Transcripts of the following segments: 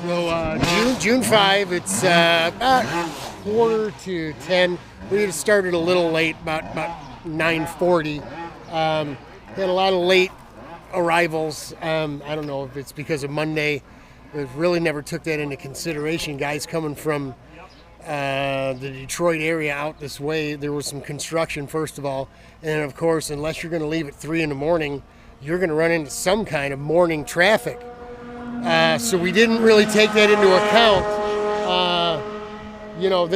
So June 5, it's about 9:45. We started a little late, about 9:40. Had a lot of late arrivals. I don't know if it's because of Monday. We really never took that into consideration. Guys coming from the Detroit area out this way, there was some construction first of all, and of course, unless you're going to leave at 3 in the morning, you're going to run into some kind of morning traffic. So we didn't really take that into account.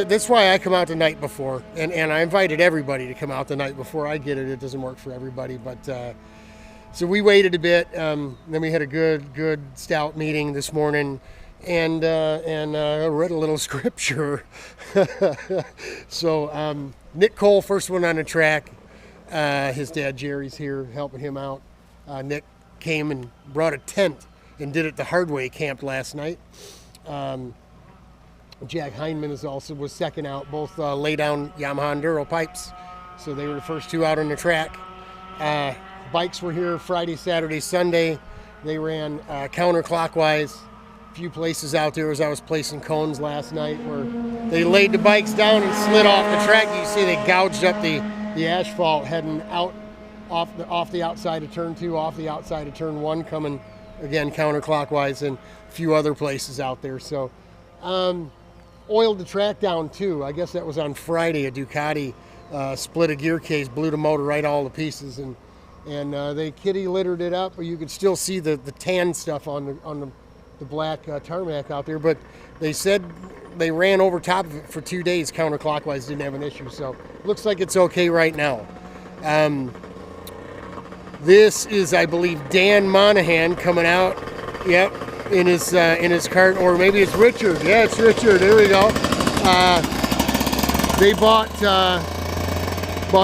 That's why I come out the night before, and I invited everybody to come out the night before. I get it; it doesn't work for everybody, but so we waited a bit. Then we had a good stout meeting this morning, and read a little scripture. So Nick Cole, first one on the track. His dad Jerry's here helping him out. Nick came and brought a tent and did it the hard way camp last night. Jack Heideman was second out, both lay down Yamaha Enduro pipes. So they were the first two out on the track. Bikes were here Friday, Saturday, Sunday. They ran counterclockwise. A few places out there as I was placing cones last night where they laid the bikes down and slid off the track. You see they gouged up the asphalt heading out off the outside of turn 2, off the outside of turn 1, coming again counterclockwise, and a few other places out there. So oiled the track down too. I guess that was on Friday. A Ducati split a gear case, blew the motor right all to pieces, and they kitty littered it up. You could still see the tan stuff on the black tarmac out there, but they said they ran over top of it for 2 days counterclockwise, didn't have an issue. So looks like it's okay right now. This is, I believe, Dan Monahan coming out. Yep, in his cart, or maybe it's Richard. Yeah, it's Richard. There we go. They bought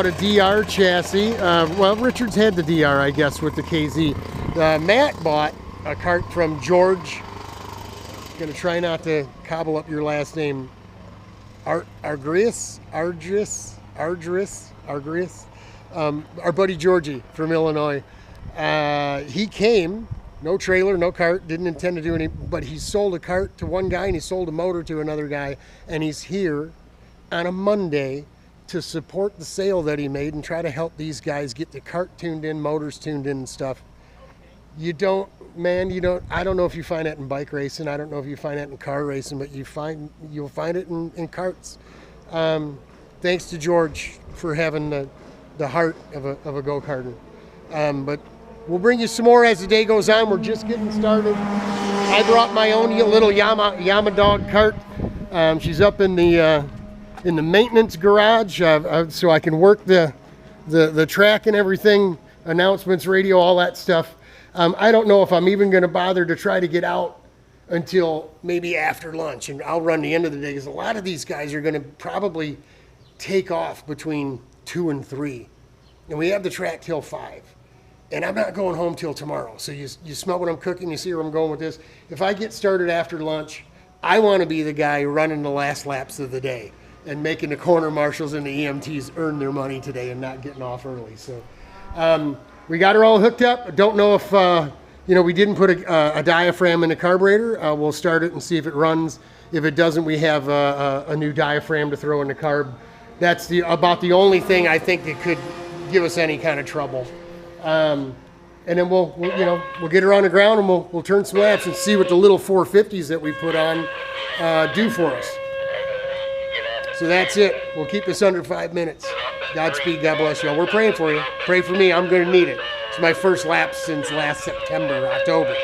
a DR chassis. Well, Richard's had the DR, I guess, with the KZ. Matt bought a cart from George. Gonna try not to cobble up your last name. Argris. Our buddy Georgie from Illinois. He came, no trailer, no cart, didn't intend to do any, but he sold a cart to one guy and he sold a motor to another guy, and he's here on a Monday to support the sale that he made and try to help these guys get the cart tuned in, motors tuned in and stuff. I don't know if you find that in bike racing. I don't know if you find that in car racing, but you'll find it in carts. Thanks to George for having the heart of a go-karter. But we'll bring you some more as the day goes on. We're just getting started. I brought my own little Yama Dog cart. She's up in the maintenance garage, so I can work the track and everything, announcements, radio, all that stuff. I don't know if I'm even going to bother to try to get out until maybe after lunch, and I'll run the end of the day, because a lot of these guys are going to probably take off between 2 and 3, and we have the track till 5, and I'm not going home till tomorrow. So you smell what I'm cooking, you see where I'm going with this. If I get started after lunch, I want to be the guy running the last laps of the day and making the corner marshals and the EMTs earn their money today and not getting off early. So we got her all hooked up. I don't know if we didn't put a diaphragm in the carburetor. We'll start it and see if it runs. If it doesn't, we have a new diaphragm to throw in the carb. That's about the only thing I think that could give us any kind of trouble. And then we'll get her on the ground, and we'll turn some laps and see what the little 450s that we put on do for us. So that's it. We'll keep this under 5 minutes. Godspeed. God bless y'all. We're praying for you. Pray for me. I'm going to need it. It's my first lap since last September, October.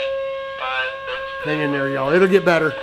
Hang in there, y'all. It'll get better.